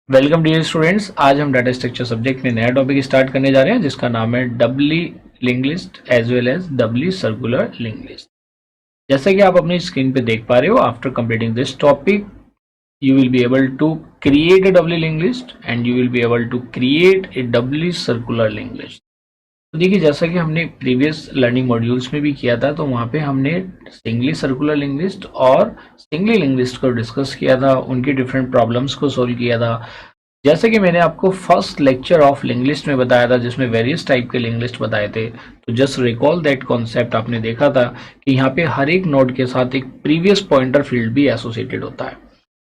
Welcome dear students. आज हम data structure subject में नया टॉपिक स्टार्ट करने जा रहे हैं जिसका नाम है doubly link list as well as doubly circular link list. जैसा कि आप अपनी स्क्रीन पे देख पा रहे हो, after completing this topic you will be able to create a doubly linked list and you will be able to create a doubly circular linked list। तो देखिए, जैसा कि हमने प्रीवियस लर्निंग मॉड्यूल्स में भी किया था, तो वहाँ पे हमने सिंगली सर्कुलर लिंक लिस्ट और सिंगली लिंक लिस्ट को डिस्कस किया था, उनकी डिफरेंट प्रॉब्लम्स को सोल्व किया था। जैसे कि मैंने आपको first lecture of link list में बताया था जिसमें वेरियस टाइप के लिंक लिस्ट बताए थे, तो जस्ट रिकॉल दैट कॉन्सेप्ट। आपने देखा था कि यहाँ पे हर एक नोड के साथ एक प्रीवियस पॉइंटर फील्ड भी एसोसिएटेड होता है।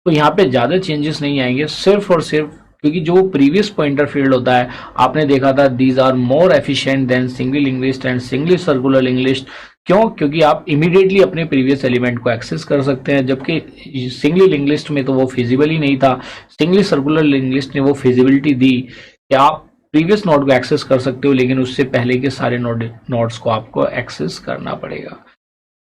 तो यहाँ पे ज़्यादा चेंजेस नहीं आएंगे, सिर्फ और सिर्फ क्योंकि जो प्रीवियस पॉइंटर फील्ड होता है, आपने देखा था these are more efficient than single link list and singly circular link list. क्यों? क्योंकि आप इमीडिएटली अपने प्रीवियस एलिमेंट को एक्सेस कर सकते हैं, जबकि सिंगली लिंक लिस्ट में तो वो फिजिबल ही नहीं था। सिंगली सर्कुलर लिंक लिस्ट ने वो फिजिबिलिटी दी कि आप प्रीवियस नोड को एक्सेस कर सकते हो, लेकिन उससे पहले के सारे नोड्स को आपको एक्सेस करना पड़ेगा।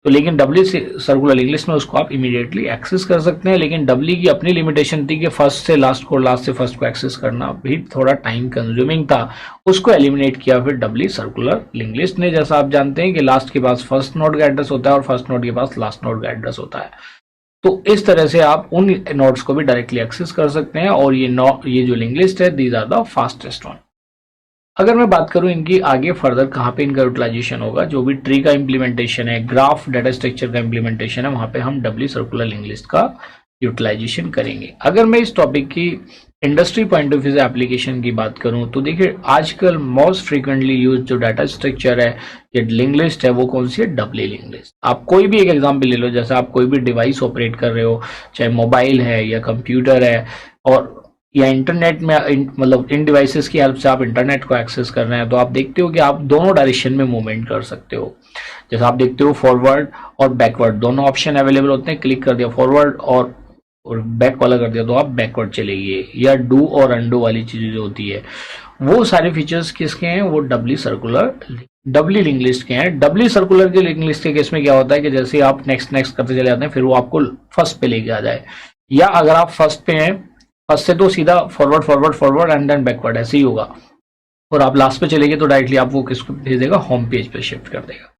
तो लेकिन डबली सर्कुलर लिंक लिस्ट में उसको आप इमीडिएटली एक्सेस कर सकते हैं, लेकिन डबली की अपनी लिमिटेशन थी कि फर्स्ट से लास्ट को, लास्ट से फर्स्ट को एक्सेस करना भी थोड़ा टाइम कंज्यूमिंग था। उसको एलिमिनेट किया फिर डबली सर्कुलर लिंक लिस्ट ने। जैसा आप जानते हैं कि लास्ट के पास फर्स्ट नोड का एड्रेस होता है और फर्स्ट नोड के पास लास्ट नोड का एड्रेस होता है। तो इस तरह से आप उन नोड्स को भी डायरेक्टली एक्सेस कर सकते हैं, और ये जो लिंक लिस्ट है, these are the fastest one. अगर मैं बात करूं इनकी आगे फर्दर कहाँ पे इनका यूटिलाइजेशन होगा, जो भी ट्री का इम्प्लीमेंटेशन है, ग्राफ डाटा स्ट्रक्चर का इम्प्लीमेंटेशन है, वहां पे हम डबली सर्कुलर लिंक लिस्ट का यूटिलाइजेशन करेंगे। अगर मैं इस टॉपिक की इंडस्ट्री पॉइंट ऑफ व्यू से एप्लीकेशन की बात करूं, तो देखिए आजकल मोस्ट फ्रीक्वेंटली यूज जो डाटा स्ट्रक्चर है या लिंक लिस्ट है, वो कौन सी है? Doubly link list. आप कोई भी एक एग्जाम्पल ले लो, जैसे आप कोई भी डिवाइस ऑपरेट कर रहे हो, चाहे मोबाइल है या कंप्यूटर है, और या इंटरनेट में मतलब इन डिवाइसेस की हेल्प से आप इंटरनेट को एक्सेस कर रहे हैं, तो आप देखते हो कि आप दोनों डायरेक्शन में मूवमेंट कर सकते हो। जैसे आप देखते हो फॉरवर्ड और बैकवर्ड दोनों ऑप्शन अवेलेबल होते हैं। क्लिक कर दिया फॉरवर्ड और बैक वाला कर दिया तो आप बैकवर्ड चलेंगे, या डू और अंडू वाली चीजें जो होती है, वो सारे फीचर्स किसके हैं? वो डबली लिंक लिस्ट के हैं। डबली सर्कुलर के लिंक लिस्ट के केस में क्या होता है कि जैसे आप नेक्स्ट नेक्स्ट करते चले जाते हैं, फिर वो आपको फर्स्ट पे लेके आ जाए, या अगर आप फर्स्ट पे हैं, फर्स्ट से तो सीधा forward forward forward and then backward, ऐसे ही होगा। और आप लास्ट पे चलेंगे तो डायरेक्टली आप वो किसको भेज देगा? होम पेज पे शिफ्ट कर देगा।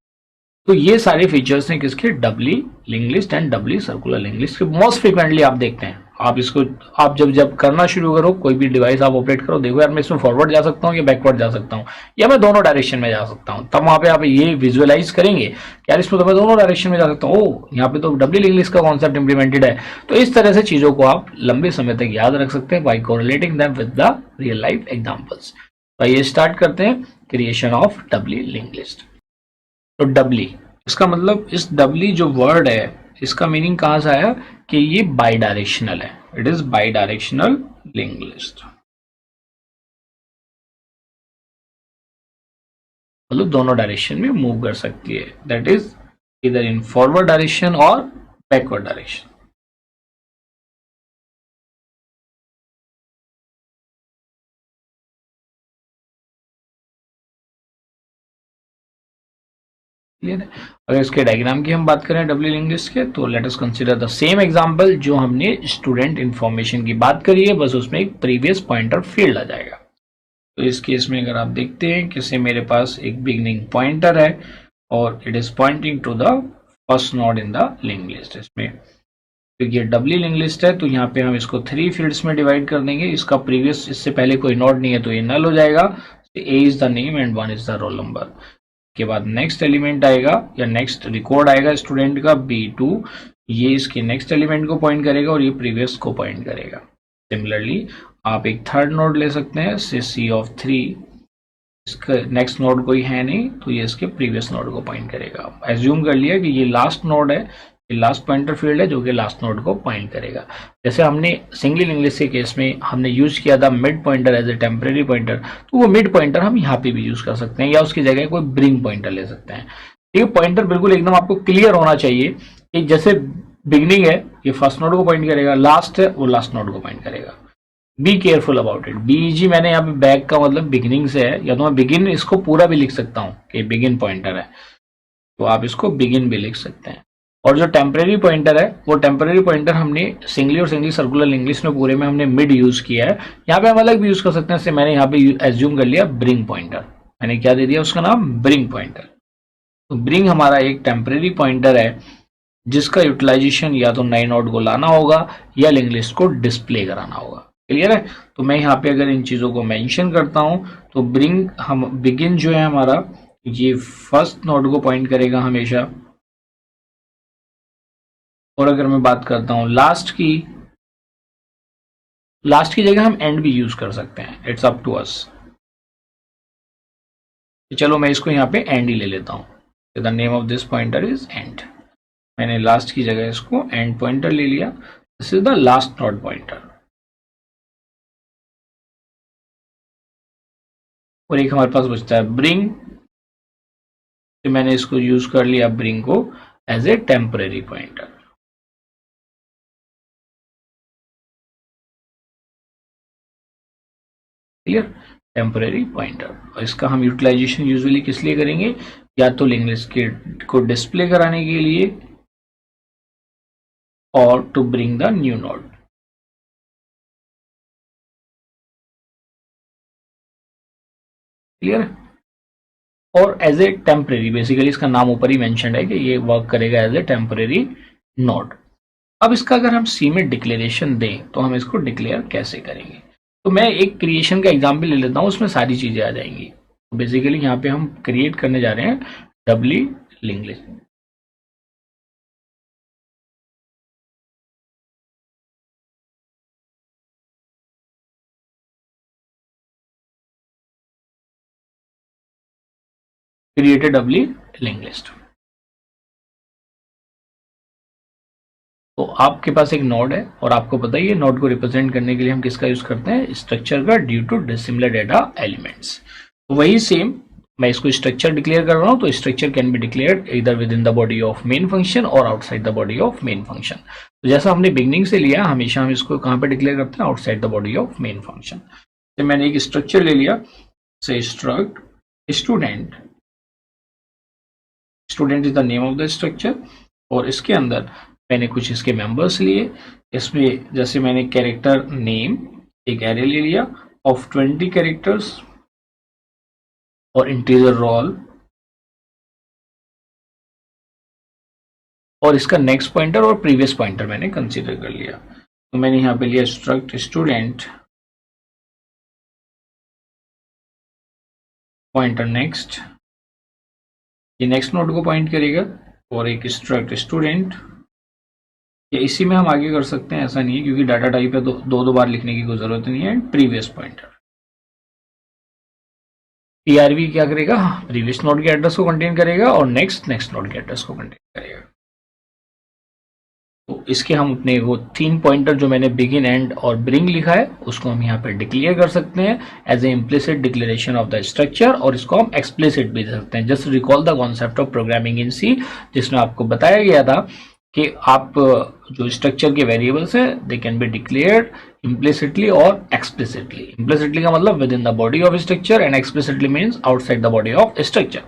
तो ये सारे फीचर्स हैं किसके? Doubly link list and doubly circular link list के। मोस्ट फ्रिक्वेंटली आप देखते हैं, आप इसको आप जब करना शुरू करो, कोई भी डिवाइस आप ऑपरेट करो, देखो यार मैं इसमें फॉरवर्ड जा सकता हूँ या बैकवर्ड जा सकता हूँ, या मैं दोनों डायरेक्शन में जा सकता हूँ। तब वहां पे आप ये विजुअलाइज करेंगे कि यार इसमें तो मैं दोनों डायरेक्शन में जा सकता हूँ, ओ यहाँ पे तो डबली लिंक लिस्ट का कॉन्सेप्ट इंप्लीमेंटेड है। तो इस तरह से चीजों को आप लंबे समय तक याद रख सकते हैं by correlating them with the real life examples. तो ये स्टार्ट करते हैं creation of Dabali link list. तो डबली, इसका मतलब इस डबली जो वर्ड है, इसका मीनिंग कहां से आया कि ये बाई डायरेक्शनल है। It is by directional link list, मतलब दोनों डायरेक्शन में मूव कर सकती है। दैट इज इधर इन फॉरवर्ड डायरेक्शन और बैकवर्ड डायरेक्शन। क्लियर है? अगर इसके डायग्राम की हम बात करें डबली लिंक लिस्ट के, तो let us consider the same example जो हमने स्टूडेंट इंफॉर्मेशन की बात करी है, बस उसमें एक प्रीवियस पॉइंटर फील्ड आ जाएगा। तो इस केस में अगर आप देखते हैं कि मेरे पास एक बिगनिंग पॉइंटर है और it is pointing to the first node in the link list. इसमें क्योंकि ये डबली लिंक लिस्ट है, तो यहाँ पे हम इसको 3 फील्ड्स में डिवाइड कर देंगे। इसका प्रीवियस, इससे पहले कोई नोड नहीं है तो ये नल हो जाएगा। A is the name and 1 is the roll number. के बाद नेक्स्ट एलिमेंट आएगा या नेक्स्ट रिकॉर्ड आएगा स्टूडेंट का B2, ये इसके नेक्स्ट एलिमेंट को पॉइंट करेगा और ये प्रीवियस को पॉइंट करेगा। सिमिलरली आप एक थर्ड नोड ले सकते हैं, C(3), इसका नेक्स्ट नोड कोई है नहीं तो ये इसके प्रीवियस नोड को पॉइंट करेगा। एज्यूम कर लिया कि ये लास्ट नोड है, ये लास्ट पॉइंटर फील्ड है जो कि लास्ट नोड को पॉइंट करेगा। जैसे हमने सिंगल लिंक लिस्ट के केस में हमने यूज किया था mid pointer as a temporary pointer, तो वो मिड पॉइंटर हम यहाँ पे भी यूज कर सकते हैं, या उसकी जगह कोई ब्रिंग पॉइंटर ले सकते हैं। ये पॉइंटर बिल्कुल एकदम आपको क्लियर होना चाहिए कि जैसे बिगनिंग है ये फर्स्ट नोड को पॉइंट करेगा, लास्ट है वो लास्ट नोड को पॉइंट करेगा। Be careful about it. बीजी मैंने यहाँ पे बैक का मतलब बिगिनिंग से है, या तो मैं बिगिन इसको पूरा भी लिख सकता हूँ कि बिगिन पॉइंटर है, तो आप इसको बिगिन भी लिख सकते हैं। और जो टेम्परेरी पॉइंटर है वो टेम्परेरी पॉइंटर हमने सिंगली और सिंगली सर्कुलर लिंग्विस्ट में पूरे में हमने मिड यूज किया है। यहाँ पे हम अलग भी यूज कर सकते हैं, जैसे मैंने यहाँ पे एज्यूम कर लिया ब्रिंग पॉइंटर, मैंने क्या दे दिया उसका नाम ब्रिंग पॉइंटर। तो ब्रिंग हमारा एक टेम्परेरी पॉइंटर है जिसका यूटिलाइजेशन या तो नए नोड को लाना होगा या लिंक लिस्ट को डिस्प्ले कराना होगा। क्लियर है? तो मैं यहाँ पे अगर इन चीजों को मेंशन करता हूं तो ब्रिंग हम बिगिन जो है हमारा ये फर्स्ट नोड को पॉइंट करेगा हमेशा, और अगर मैं बात करता हूं लास्ट की जगह हम एंड भी यूज कर सकते हैं, इट्स अप टू अस। चलो मैं इसको यहाँ पे एंड ही ले लेता हूं, the name of this pointer is and. मैंने लास्ट की जगह इसको एंड पॉइंटर ले लिया, this is the last node pointer. और एक हमारे पास बचता है ब्रिंग, तो मैंने इसको यूज कर लिया ब्रिंग को as a temporary pointer. Clear? Temporary pointer. और इसका हम यूटिलाइजेशन यूजुअली किस लिए करेंगे, या तो लिंक लिस्ट को डिस्प्ले कराने के लिए और to bring the new node. Clear? और एज ए टेम्परेरी, बेसिकली इसका नाम ऊपर ही मेंशन्ड है कि ये वर्क करेगा एज ए टेम्परेरी नोड। अब इसका अगर हम सी में डिक्लेरेशन दें तो हम इसको डिक्लेयर कैसे करेंगे, तो मैं एक क्रिएशन का एग्जाम्पल ले लेता हूँ, उसमें सारी चीजें आ जाएंगी। तो बेसिकली यहाँ पे हम क्रिएट करने जा रहे हैं doubly link list. Created doubly link list. तो आपके पास एक नोड है और आपको पता ही है नोड को रिप्रेजेंट करने के लिए हम किसका यूज करते हैं, स्ट्रक्चर का, due to dissimilar data elements. तो वही सेम मैं इसको स्ट्रक्चर डिक्लेयर कर रहा हूं, तो स्ट्रक्चर कैन बी डिक्लेयर्ड इधर within the body of main function और outside the body of main function. तो जैसा हमने बिगनिंग से लिया, हमेशा हम इसको कहां पे डिक्लेयर करते हैं, outside the body of main function. तो मैंने एक स्ट्रक्चर ले लिया, से struct student, student is the name of the structure, और इसके अंदर मैंने कुछ इसके मेंबर्स लिए। इसमें जैसे मैंने कैरेक्टर नेम एक एरे ले लिया ऑफ 20 कैरेक्टर्स और इंटीजर रोल, और इसका नेक्स्ट पॉइंटर और प्रीवियस पॉइंटर मैंने कंसीडर कर लिया। तो मैंने यहां पे लिया स्ट्रक्ट स्टूडेंट पॉइंटर नेक्स्ट, ये नेक्स्ट नोड को पॉइंट करेगा, और एक स्ट्रक्ट स्टूडेंट, या इसी में हम आगे कर सकते हैं, ऐसा नहीं है क्योंकि डाटा टाइप है तो दो बार लिखने की कोई जरूरत नहीं है। प्रीवियस पॉइंटर, पीआरवी क्या करेगा, प्रीवियस नोड के एड्रेस को कंटेन करेगा और नेक्स्ट नोड के एड्रेस को कंटेन करेगा। तो इसके हम अपने वो 3 पॉइंटर जो मैंने बिगिन, एंड और ब्रिंग लिखा है उसको हम यहाँ पे डिक्लेयर कर सकते हैं as a implicit declaration of the structure, और इसको हम एक्सप्लिसिट भी दे सकते हैं। Just recall the concept of programming in C, जिसमें आपको बताया गया था कि आप जो स्ट्रक्चर के वेरिएबल्स हैं they can be declared implicitly और एक्सप्लिसिटली। इम्प्लिसिटली का मतलब with in the body of structure, and explicitly means outside the body of structure.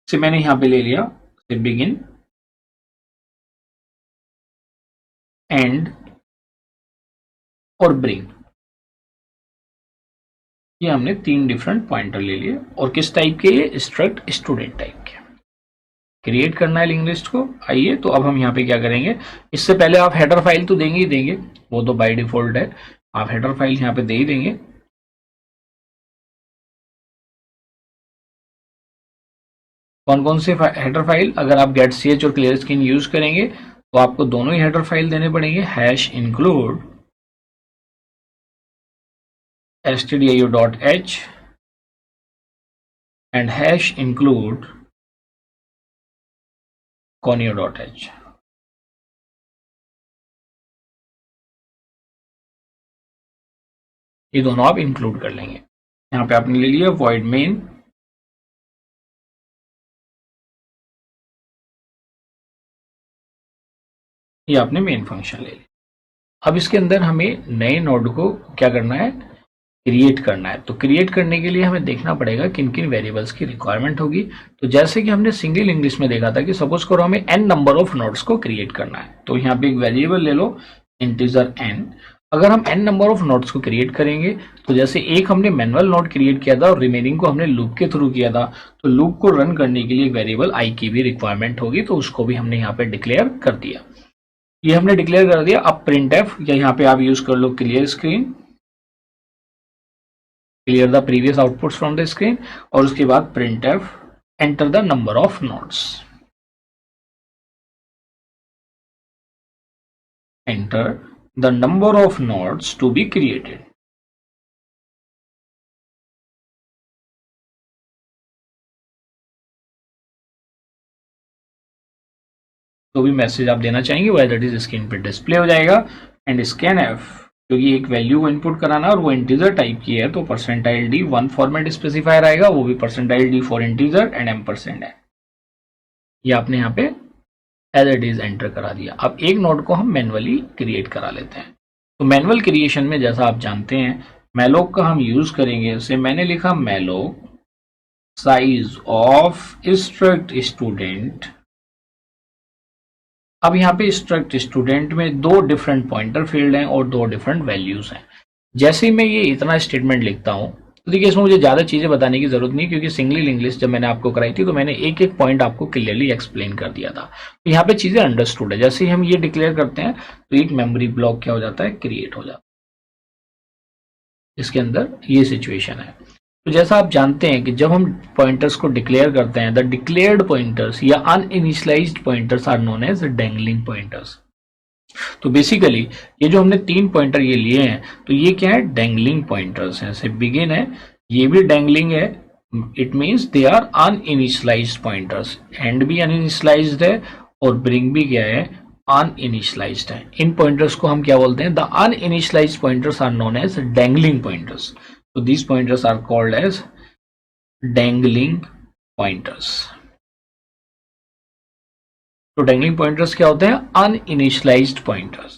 से मैंने यहाँ पे ले लिया बिगिन, एंड और ब्रिंग, ये हमने 3 डिफरेंट पॉइंटर ले लिए। और किस टाइप के, ये स्ट्रक्ट स्टूडेंट टाइप के। क्रिएट करना है लिंक लिस्ट को। आइए तो अब हम यहाँ पे क्या करेंगे, इससे पहले आप हेडर फाइल तो देंगे ही देंगे, वो तो बाय डिफॉल्ट है, आप हेडर फाइल यहाँ पे दे ही देंगे। कौन कौन से हेडर फाइल, अगर आप गेट ch और क्लियर स्क्रीन यूज करेंगे तो आपको दोनों ही हेडर फाइल देने पड़ेंगे, hash include stdio.h and hash include conio.h। ये दोनों आप इंक्लूड कर लेंगे। यहाँ पे आपने ले लिया void main, ये आपने मेन फंक्शन ले लिया। अब इसके अंदर हमें नए नोड को क्या करना है, क्रिएट करना है। तो क्रिएट करने के लिए हमें देखना पड़ेगा किन किन वेरिएबल्स की रिक्वायरमेंट होगी। तो जैसे कि हमने सिंगल इंग्लिश में देखा था कि सपोज करो हमें n नंबर ऑफ नोड्स को क्रिएट करना है, तो यहाँ पे एक वेरिएबल ले लो इंटीजर n। अगर हम n नंबर ऑफ नोड्स को क्रिएट करेंगे तो जैसे एक हमने मैनुअल नोड क्रिएट किया था और रिमेनिंग को हमने लूप के थ्रू किया था, तो लूप को रन करने के लिए वेरिएबल i की भी रिक्वायरमेंट होगी, तो उसको भी हमने यहाँ पे डिक्लेयर कर दिया। ये हमने डिक्लेयर कर दिया। अब प्रिंट एफ, या यहाँ पे आप यूज कर लो clear screen, clear the previous outputs from the screen, और उसके बाद printf enter the number of nodes, enter the number of nodes to be created। तो भी मैसेज आप देना चाहेंगे वह दैट इज स्क्रीन पे डिस्प्ले हो जाएगा। एंड स्कैन एफ, क्योंकि एक वैल्यू को इनपुट कराना और वो इंटीजर टाइप की है, तो percentile D one format specifier आएगा, वो भी percentile d for integer and ampersand है। ये आपने यहाँ पे एज इट इज एंटर करा दिया। अब एक नोड को हम मैनुअली क्रिएट करा लेते हैं। तो मैनुअल क्रिएशन में जैसा आप जानते हैं मैलोक का हम यूज करेंगे। जैसे मैंने लिखा malloc size of struct student. अब यहाँ पे स्ट्रक्ट स्टूडेंट में दो डिफरेंट पॉइंटर फील्ड हैं और दो डिफरेंट वैल्यूज हैं। जैसे ही मैं ये इतना स्टेटमेंट लिखता हूँ तो देखिए इसमें मुझे ज्यादा चीजें बताने की जरूरत नहीं, क्योंकि सिंगल इंग्लिश जब मैंने आपको कराई थी तो मैंने एक एक पॉइंट आपको क्लियरली एक्सप्लेन कर दिया था। तो यहाँ पे चीजें अंडरस्टूड है। जैसे ही हम ये डिक्लेयर करते हैं तो एक मेमोरी ब्लॉक क्या हो जाता है, क्रिएट हो जाता है। इसके अंदर ये सिचुएशन है। तो जैसा आप जानते हैं कि जब हम पॉइंटर्स को डिक्लेयर करते हैं, द डिक्लेयर्ड पॉइंटर्स या uninitialized pointers are known as dangling pointers. तो बेसिकली ये जो हमने तीन पॉइंटर ये लिए हैं तो ये क्या है, डैंगलिंग पॉइंटर्स हैं। जैसे बिगिन है, ये भी डैंगलिंग है, it means they are uninitialized pointers. And भी अनइनिशियलाइज्ड है और ब्रिंग भी क्या है, अनइनिशियलाइज्ड है। इन पॉइंटर्स को हम क्या बोलते हैं, the uninitialized pointers are known as dangling pointers. So these pointers are called as dangling pointers। तो dangling pointers क्या होते हैं, uninitialized pointers।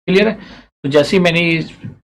क्लियर है। तो जैसे ही मैंने ये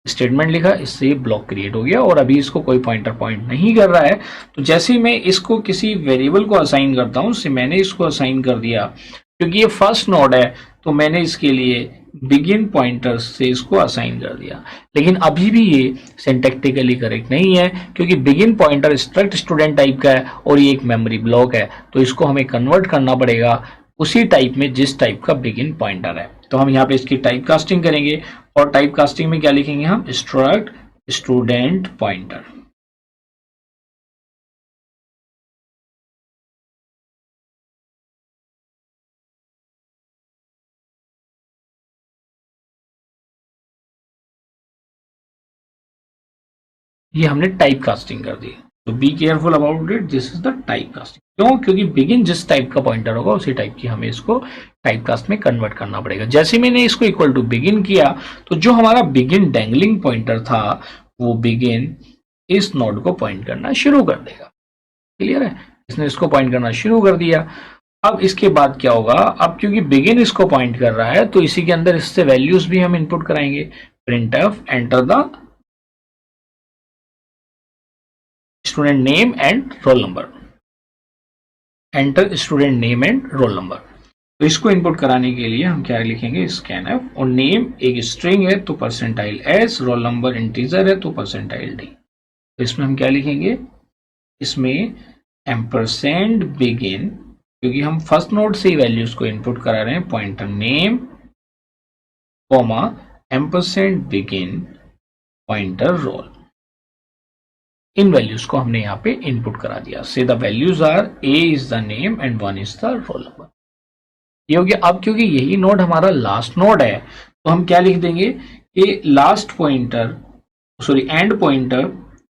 स्टेटमेंट लिखा इससे ब्लॉक क्रिएट हो गया और अभी इसको कोई पॉइंटर पॉइंट नहीं कर रहा है। तो जैसे ही मैं इसको किसी वेरिएबल को असाइन करता हूं, मैंने इसको असाइन कर दिया क्योंकि ये फर्स्ट नोड है, तो मैंने इसके लिए बिगिन पॉइंटर्स से इसको असाइन कर दिया। लेकिन अभी भी ये सिंटैक्टिकली करेक्ट नहीं है, क्योंकि begin pointer struct student type का है और ये एक मेमोरी ब्लॉक है, तो इसको हमें कन्वर्ट करना पड़ेगा उसी टाइप में जिस टाइप का बिगिन पॉइंटर है। तो हम यहाँ पे इसकी टाइप कास्टिंग करेंगे और टाइप कास्टिंग में क्या लिखेंगे हम, स्ट्रक्ट स्टूडेंट पॉइंटर। ये हमने टाइप कास्टिंग कर दी। तो B careful about it, this is the type casting. क्यों, क्योंकि बिगिन जिस टाइप का पॉइंटर होगा उसी टाइप की हमें इसको टाइप कास्ट में कन्वर्ट करना पड़ेगा। जैसे मैंने इसको इक्वल टू बिगिन किया तो जो हमारा बिगिन डैंगलिंग पॉइंटर था वो बिगिन इस नोड को पॉइंट करना शुरू कर देगा। क्लियर है, इसने इसको पॉइंट करना शुरू कर दिया। अब इसके बाद क्या होगा, अब क्योंकि बिगिन इसको पॉइंट कर रहा है तो इसी के अंदर इससे वैल्यूज भी हम इनपुट कराएंगे। Print F enter the student name and roll number, enter student name and roll number. तो इसको इनपुट कराने के लिए हम क्या लिखेंगे, स्कैन एफ, और नेम एक स्ट्रिंग है तो percentile S, roll number integer है तो परसेंटाइल डी। तो इसमें हम क्या लिखेंगे, इसमें एम्परसेंड बिगिन, क्योंकि हम फर्स्ट नोड से ही वैल्यूज को इनपुट करा रहे हैं, pointer name comma ampersand begin pointer roll. इन वैल्यूज को हमने यहाँ पे इनपुट करा दिया। Say the values are a is the name and 1 is the roll number. ये हो गया। अब क्योंकि यही नोड हमारा लास्ट नोड है तो हम क्या लिख देंगे कि लास्ट पॉइंटर एंड पॉइंटर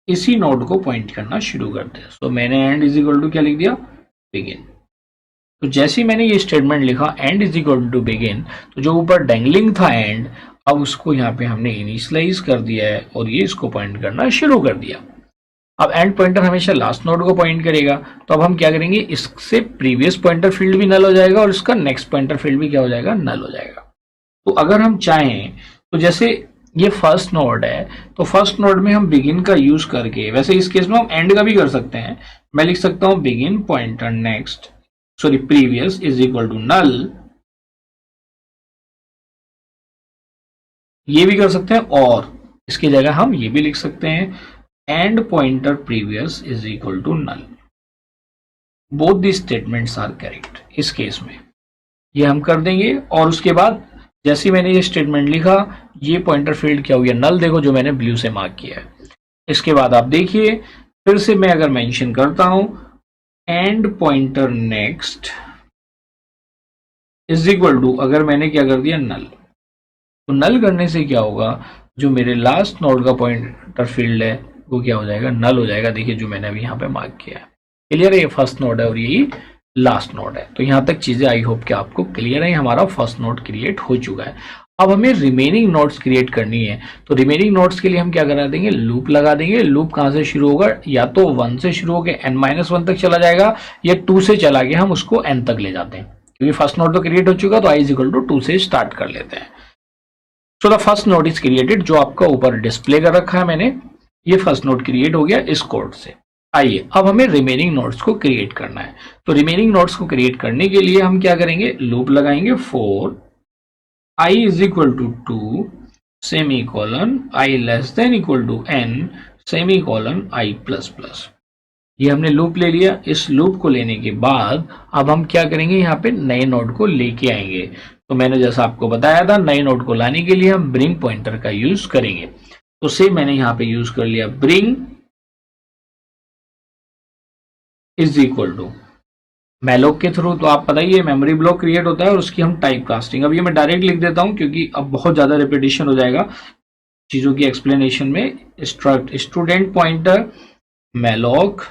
इसी नोड को पॉइंट करना शुरू कर दे। सो मैंने एंड इज इक्वल टू क्या लिख दिया, बिगिन। तो जैसे ही मैंने ये स्टेटमेंट लिखा end is equal to begin, तो जो ऊपर डैंगलिंग था एंड, अब उसको यहाँ पे हमने इनिशियलाइज कर दिया है और ये इसको पॉइंट करना शुरू कर दिया। अब एंड पॉइंटर हमेशा लास्ट नोड को पॉइंट करेगा, तो अब हम क्या करेंगे, इससे प्रीवियस पॉइंटर फील्ड भी नल हो जाएगा और इसका नेक्स्ट पॉइंटर फील्ड भी क्या हो जाएगा, नल हो जाएगा। तो अगर हम चाहें तो जैसे ये फर्स्ट नोड है, तो फर्स्ट नोड में हम बिगिन का यूज करके, वैसे इस केस में हम एंड का भी कर सकते हैं, मैं लिख सकता हूं begin pointer next sorry previous is equal to null, ये भी कर सकते हैं, और इसकी जगह हम ये भी लिख सकते हैं end pointer previous is equal to null. Both the statements are correct. इस केस में ये हम कर देंगे, और उसके बाद जैसे मैंने ये स्टेटमेंट लिखा, ये पॉइंटर फील्ड क्या हो गया, नल, देखो जो मैंने ब्लू से मार्क किया है। इसके बाद आप देखिए, फिर से मैं अगर मेंशन करता हूं end pointer next is equal to, अगर मैंने क्या कर दिया, नल, तो नल करने से क्या होगा, जो मेरे लास्ट नोड का पॉइंटर फील्ड है वो क्या हो जाएगा, नल हो जाएगा। देखिए जो मैंने अभी यहाँ पे मार्क किया है, क्लियर है, ये फर्स्ट नोड है और यही लास्ट नोड है। तो यहाँ तक चीजें आई होप कि आपको क्लियर है, हमारा फर्स्ट नोड क्रिएट हो चुका है। अब हमें रिमेनिंग नोड्स क्रिएट करनी है, तो रिमेनिंग नोड्स के लिए हम क्या करा देंगे, लूप लगा देंगे। लूप कहाँ से शुरू होगा, या तो 1 से शुरू होकर n-1 तक चला जाएगा, या 2 से चला के हम उसको n तक ले जाते हैं, क्योंकि फर्स्ट नोड तो क्रिएट हो चुका, तो i इज इक्वल टू 2 से स्टार्ट कर लेते हैं। So the first node is created, जो आपका ऊपर डिस्प्ले कर रखा है मैंने, ये फर्स्ट नोड क्रिएट हो गया इस कोड से। आइए अब हमें रिमेनिंग नोड्स को क्रिएट करना है। तो रिमेनिंग नोड्स को क्रिएट करने के लिए हम क्या करेंगे, लूप लगाएंगे for i is equal to 2 semicolon i less than equal to n semicolon i plus plus. ये हमने लूप ले लिया। इस लूप को लेने के बाद अब हम क्या करेंगे, यहाँ पे नए नोड को लेके आएंगे। तो मैंने जैसा आपको बताया था, नए नोड को लाने के लिए हम ब्रिंग पॉइंटर का यूज करेंगे। तो सेम मैंने यहाँ पे यूज कर लिया bring is equal to malloc के थ्रू, तो आप बताइए मेमोरी ब्लॉक क्रिएट होता है और उसकी हम टाइप कास्टिंग, अब ये मैं डायरेक्ट लिख देता हूं क्योंकि अब बहुत ज्यादा रिपीटेशन हो जाएगा चीजों की एक्सप्लेनेशन में। Struct student pointer malloc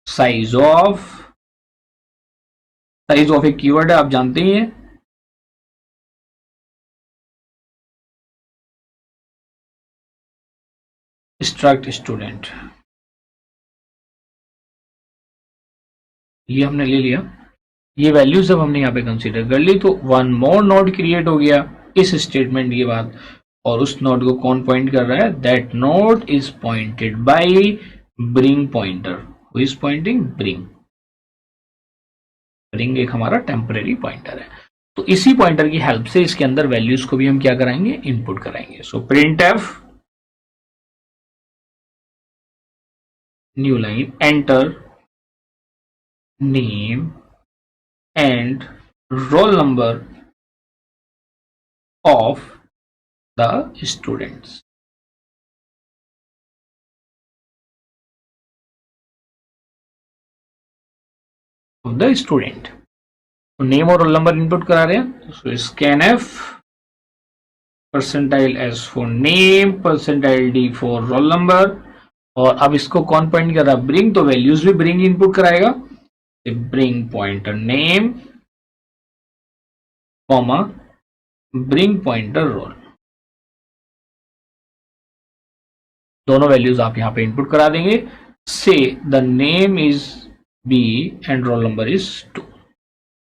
size of एक कीवर्ड है, आप जानते ही हैं। स्ट्रक्ट स्टूडेंट, ये हमने ले लिया। ये वैल्यू सब हमने यहाँ पे कंसीडर कर ली, तो वन मोर नोड क्रिएट हो गया इस स्टेटमेंट के बाद। और उस नोड को कौन पॉइंट कर रहा है, that node is pointed bye bring pointer, who is pointing, bring. Bring एक हमारा टेम्परेरी पॉइंटर है, तो इसी पॉइंटर की हेल्प से इसके अंदर वैल्यूज को भी हम क्या कराएंगे, इनपुट कराएंगे। So print F new line enter name and roll number of the students। of the student, तो नेम और रोल नंबर इनपुट करा रहे हैं। So scanf percentile s for name, percentile d for roll number, और अब इसको कौन point कर रहा है, ब्रिंग, तो वैल्यूज भी ब्रिंग इनपुट कराएगा। Bring pointer name comma bring pointer roll, दोनों वैल्यूज आप यहां पे इनपुट करा देंगे। Say the name is B and roll number is 2।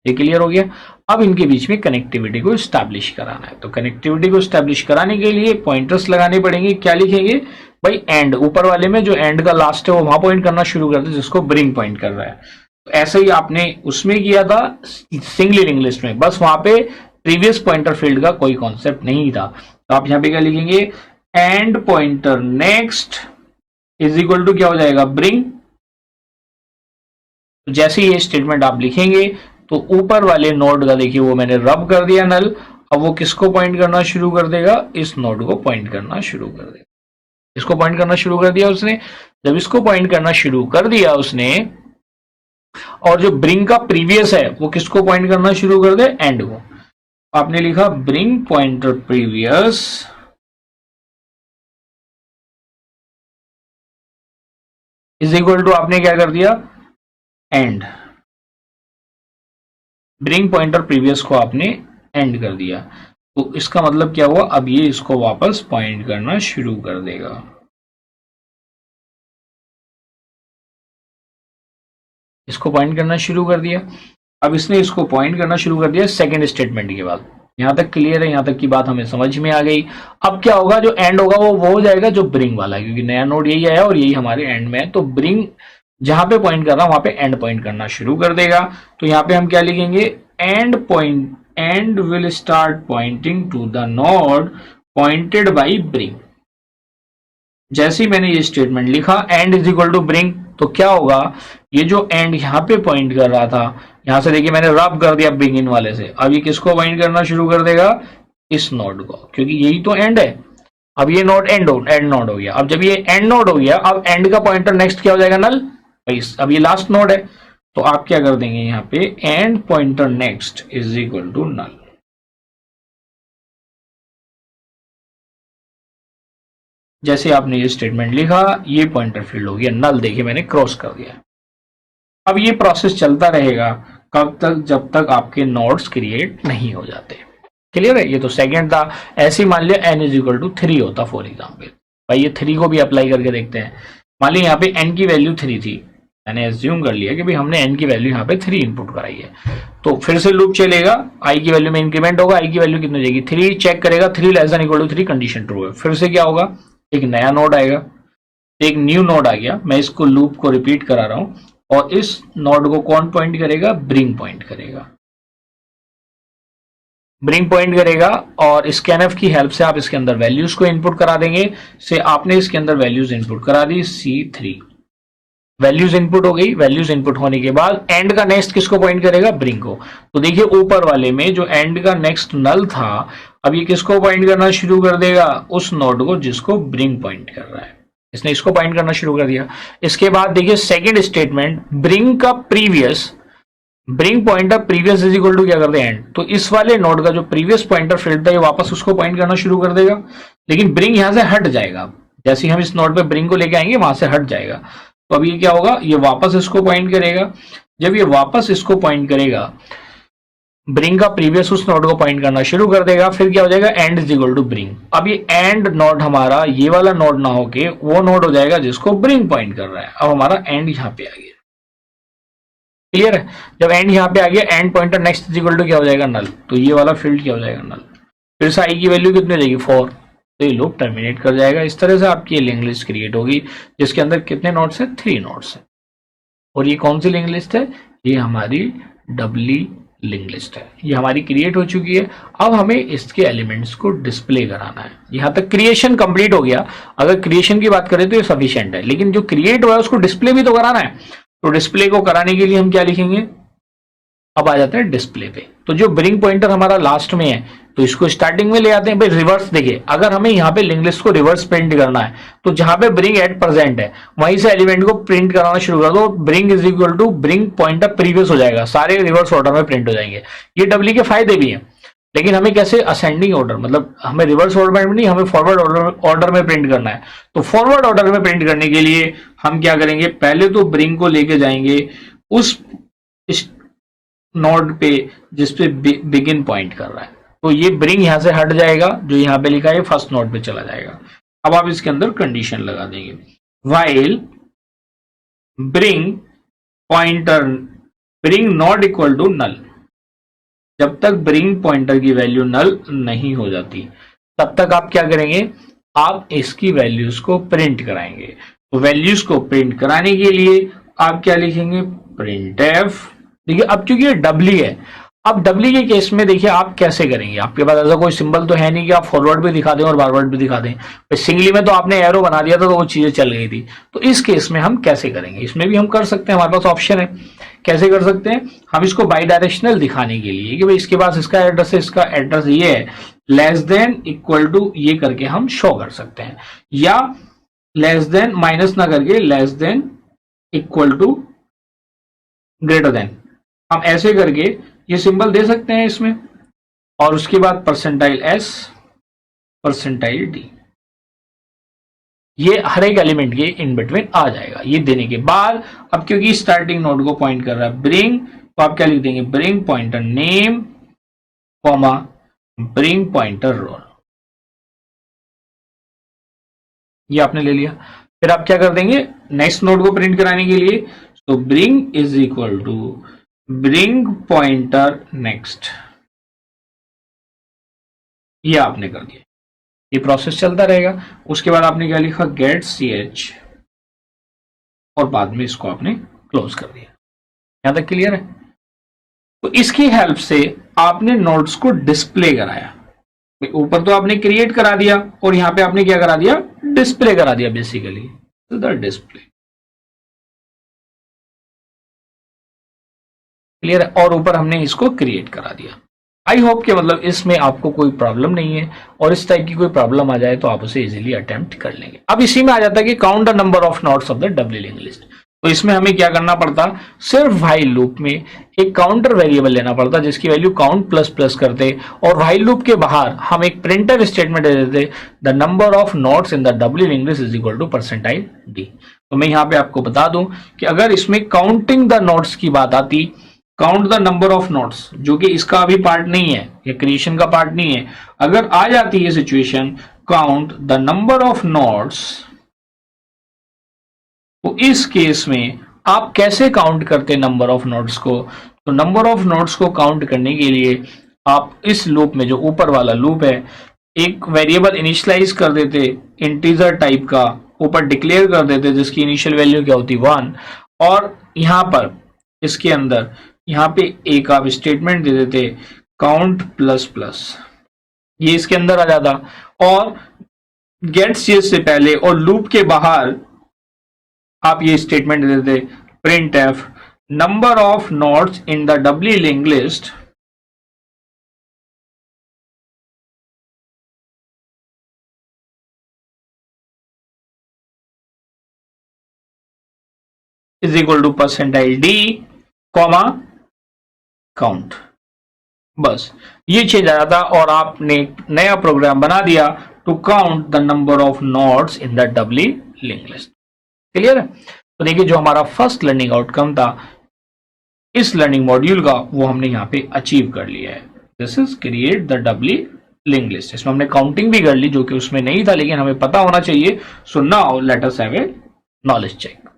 ये क्लियर हो गया। अब इनके बीच में कनेक्टिविटी को स्टैब्लिश कराना है, तो कनेक्टिविटी को स्टैब्लिश कराने के लिए पॉइंटर्स लगाने पड़ेंगे। क्या लिखेंगे भाई, एंड, ऊपर वाले में जो एंड का लास्ट है वो वहां पॉइंट करना शुरू करते, जिसको ब्रिंग पॉइंट कर रहा है। तो ऐसे ही आपने उसमें किया था सिंगल लिंक लिस्ट में, बस वहां पे प्रीवियस पॉइंटर फील्ड का कोई कॉन्सेप्ट नहीं था। तो आप यहाँ पे क्या लिखेंगे, end pointer next is equal to क्या हो जाएगा, ब्रिंग। तो जैसे ये स्टेटमेंट आप लिखेंगे तो ऊपर वाले नोड का देखिए वो मैंने रब कर दिया नल, अब वो किसको पॉइंट करना शुरू कर देगा, इस नोड को पॉइंट करना शुरू कर देगा। इसको पॉइंट करना शुरू कर दिया उसने। जब इसको पॉइंट करना शुरू कर दिया उसने, और जो ब्रिंग का प्रीवियस है वो किसको पॉइंट करना शुरू कर दे, एंड को। आपने लिखा bring pointer previous is equal to, आपने क्या कर दिया, एंड। ब्रिंग पॉइंटर प्रीवियस को आपने एंड कर दिया, तो इसका मतलब क्या हुआ, अब ये इसको वापस पॉइंट करना शुरू कर देगा। इसको पॉइंट करना शुरू कर दिया। अब इसने इसको पॉइंट करना शुरू कर दिया सेकंड स्टेटमेंट के बाद। यहां तक क्लियर है, यहां तक की बात हमें समझ में आ गई। अब क्या होगा, जो एंड होगा वो हो जाएगा जो ब्रिंग वाला है, क्योंकि नया नोड यही आया और यही हमारे एंड में है। तो ब्रिंग जहां पे पॉइंट कर रहा है वहां पे एंड पॉइंट करना शुरू कर देगा। तो यहां पे हम क्या लिखेंगे, end point, end will start pointing to the node pointed by bring. जैसे ही मैंने ये स्टेटमेंट लिखा end is equal to bring, तो क्या होगा, ये जो एंड यहां पे पॉइंट कर रहा था, यहां से देखिए मैंने रब कर दिया बिगिन वाले से, अब ये किसको पॉइंट करना शुरू कर देगा, इस नोड को, क्योंकि यही तो एंड है। अब ये नोड एंड नोड हो गया। अब जब ये एंड नोड हो गया, अब एंड का पॉइंटर नेक्स्ट क्या हो जाएगा, नल। अब ये लास्ट नोड है, तो आप क्या कर देंगे यहाँ पे, end pointer next is equal to null. जैसे आपने ये स्टेटमेंट लिखा, ये पॉइंटर फील्ड हो गया नल, देखिए मैंने क्रॉस कर दिया। अब ये प्रोसेस चलता रहेगा कब तक, जब तक आपके नोड्स क्रिएट नहीं हो जाते। क्लियर है, ये तो सेकंड था। ऐसे मान लिया n इज इक्वल टू 3 होता फॉर एग्जाम्पल, भाई ये 3 को भी अप्लाई करके देखते हैं। मान लिया यहाँ पे n की वैल्यू 3 थी, मैंने एज्यूम कर लिया कि भाई हमने n की वैल्यू यहाँ पे 3 इनपुट कराई है, तो फिर से लूप चलेगा, i की वैल्यू में इंक्रीमेंट होगा, i की वैल्यू कितनी हो जाएगी 3, चेक करेगा 3 less than equal to 3, condition true है। फिर से क्या होगा, एक नया नोड आएगा, एक न्यू नोड आ गया, मैं इसको लूप को रिपीट करा रहा हूं, और इस नोड को कौन पॉइंट करेगा, ब्रिंग पॉइंट करेगा, ब्रिंग पॉइंट करेगा। और स्कैनफ की हेल्प से आप इसके अंदर वैल्यूज को इनपुट करा देंगे। से आपने इसके अंदर वैल्यूज इनपुट करा दी, C3 वैल्यूज इनपुट हो गई। वैल्यूज इनपुट होने के बाद एंड का नेक्स्ट किसको पॉइंट करेगा, ब्रिंग को। तो देखिए ऊपर वाले में जो एंड का नेक्स्ट नल था, अब ये किसको पॉइंट करना शुरू कर देगा, उस नोड को जिसको ब्रिंग पॉइंट कर रहा है। इसने इसको पॉइंट करना शुरू कर दिया। इसके बाद देखिए सेकंड स्टेटमेंट, ब्रिंग का previous, bring pointer previous is equal to क्या कर दे एंड, तो इस वाले नोड का जो प्रीवियस पॉइंटर फील्ड था ये वापस उसको पॉइंट करना शुरू कर देगा, लेकिन ब्रिंग यहां से हट जाएगा। जैसे ही हम इस नोड पे ब्रिंग को लेके आएंगे वहां से हट जाएगा। तो अब ये क्या होगा, ये वापस इसको पॉइंट करेगा। जब ये वापस इसको पॉइंट करेगा, ब्रिंग का प्रीवियस उस नोड को पॉइंट करना शुरू कर देगा। फिर क्या हो जाएगा, end is equal to bring. अब ये एंड नोड हमारा ये वाला नोड ना होके वो नोड हो जाएगा जिसको ब्रिंग पॉइंट कर रहा है। अब हमारा एंड यहाँ पे आ गया। क्लियर है, जब एंड यहाँ पे आ गया, end pointer next is equal to क्या हो जाएगा, नल। तो ये वाला फील्ड क्या हो जाएगा, नल। फिर से आई की वैल्यू कितनी हो जाएगी, 4, तो ये लूप टर्मिनेट कर जाएगा। इस तरह से आपकी ये लिंक लिस्ट क्रिएट होगी जिसके अंदर कितने नोड्स है, 3 नोड्स है। और ये कौन सी लिंक लिस्ट है, ये हमारी डबली लिंक लिस्ट है, ये हमारी क्रिएट हो चुकी है। अब हमें इसके एलिमेंट्स को डिस्प्ले कराना है। यहां तक क्रिएशन कंप्लीट हो गया। अगर क्रिएशन की बात करें तो ये सफिशिएंट है, लेकिन जो क्रिएट हुआ है उसको डिस्प्ले भी तो कराना है। तो डिस्प्ले को कराने के लिए हम क्या लिखेंगे, अब आ जाते हैं डिस्प्ले पे। तो जो ब्रिंग पॉइंटर हमारा लास्ट में है, तो इसको स्टार्टिंग में ले आते हैं। भाई रिवर्स देखिए, अगर हमें यहाँ पे लिंक लिस्ट को रिवर्स प्रिंट करना है, तो जहां पे ब्रिंग एट प्रेजेंट है वहीं से एलिमेंट को प्रिंट कराना शुरू कर दो। Bring is equal to bring pointer previous हो जाएगा, सारे रिवर्स ऑर्डर में प्रिंट हो जाएंगे। ये डब्ल्यू के फायदे भी हैं, लेकिन हमें कैसे, असेंडिंग ऑर्डर, मतलब हमें रिवर्स ऑर्डर में नहीं, हमें फॉरवर्ड ऑर्डर में प्रिंट करना है। तो फॉरवर्ड ऑर्डर में प्रिंट करने के लिए हम क्या करेंगे, पहले तो ब्रिंग को लेके जाएंगे उस नोड पे जिसपे बिगिन पॉइंट कर रहा है। तो ये ब्रिंग यहां से हट जाएगा, जो यहां पे लिखा है फर्स्ट नोड पे चला जाएगा। अब आप इसके अंदर कंडीशन लगा देंगे, while bring pointer, bring not equal to null. जब तक ब्रिंग पॉइंटर की वैल्यू नल नहीं हो जाती तब तक आप क्या करेंगे, आप इसकी वैल्यूज को प्रिंट कराएंगे। तो वैल्यूज को प्रिंट कराने के लिए आप क्या लिखेंगे, प्रिंट एफ। देखिए अब क्योंकि ये डबली है, अब डबली के केस में देखिए आप कैसे करेंगे, आपके पास ऐसा कोई सिंबल तो है नहीं कि आप फॉरवर्ड भी दिखा दें और बारवर्ड भी दिखा दें। सिंगली में तो आपने एरो बना दिया था तो वो चीजें चल गई थी। तो इस केस में हम कैसे करेंगे, इसमें भी हम कर सकते हैं, हमारे पास ऑप्शन है। कैसे कर सकते हैं, हम इसको बाई डायरेक्शनल दिखाने के लिए कि भाई इसके पास इसका एड्रेस है, इसका एड्रेस ये है, लेस देन इक्वल टू ये करके हम शो कर सकते हैं, या लेस देन माइनस ना करके less than equal to greater than, हम ऐसे करके ये सिंबल दे सकते हैं इसमें। और उसके बाद परसेंटाइल एस, परसेंटाइल डी, ये हर एक एलिमेंट के इन बिटवीन आ जाएगा। ये देने के बाद अब क्योंकि स्टार्टिंग नोड को पॉइंट कर रहा है ब्रिंग, तो आप क्या लिख देंगे, bring pointer name comma bring pointer roll, ये आपने ले लिया। फिर आप क्या कर देंगे, नेक्स्ट नोड को प्रिंट कराने के लिए तो bring is equal to bring pointer next, ये आपने कर दिया। ये प्रोसेस चलता रहेगा। उसके बाद आपने क्या लिखा, गेट ch, और बाद में इसको आपने क्लोज कर दिया। यहां तक क्लियर है? तो इसकी हेल्प से आपने नोट्स को डिस्प्ले कराया। ऊपर तो आपने क्रिएट करा दिया और यहां पे आपने क्या करा दिया, डिस्प्ले करा दिया बेसिकली, तो द डिस्प्ले। क्लियर है? और ऊपर हमने इसको क्रिएट करा दिया। आई होप कि मतलब इसमें आपको कोई प्रॉब्लम नहीं है, और इस टाइप की कोई प्रॉब्लम आ जाए तो आप उसे इजीली अटेम्प्ट कर लेंगे। अब इसी में आ जाता है कि count the number of notes of the doubly linked list. तो इसमें हमें क्या करना पड़ता, सिर्फ व्हाइल लूप में एक काउंटर वेरिएबल लेना पड़ता जिसकी वैल्यू काउंट प्लस प्लस करते, और व्हाइल लूप के बाहर हम एक प्रिंटफ स्टेटमेंट दे देते, the number of notes in the doubly linked list is equal to percentile d. तो मैं यहाँ पे आपको बता दूं कि अगर इसमें काउंटिंग द नोट्स की बात आती, count the number of notes, जो कि इसका अभी पार्ट नहीं है, ये क्रिएशन का पार्ट नहीं है, अगर आ जाती है situation count the number of notes, तो इस केस में आप कैसे काउंट करते नंबर ऑफ नोट्स को? तो नंबर ऑफ नोट्स को काउंट करने के लिए आप इस लूप में, जो ऊपर वाला लूप है, एक वेरिएबल इनिशियलाइज कर देते इंटीजर टाइप का, ऊपर डिक्लेयर कर देते जिसकी इनिशियल वैल्यू क्या होती 1, और यहां पर इसके अंदर यहाँ पे एक आप स्टेटमेंट दे देते काउंट प्लस प्लस, ये इसके अंदर आ जाता, और गेट ch से पहले और लूप के बाहर आप ये स्टेटमेंट दे देते printf number of notes in the doubly linked list is equal to percentile d comma count. बस ये चेंज आया था, और आपने नया प्रोग्राम बना दिया to count the number of notes in the doubly linked list. Clear है? तो देखिए, जो हमारा फर्स्ट लर्निंग आउटकम था इस लर्निंग मॉड्यूल का, वो हमने यहाँ पे अचीव कर लिया है। This is create the doubly linked list. इसमें हमने काउंटिंग भी कर ली, जो कि उसमें नहीं था, लेकिन हमें पता होना चाहिए। So now let us have a knowledge check.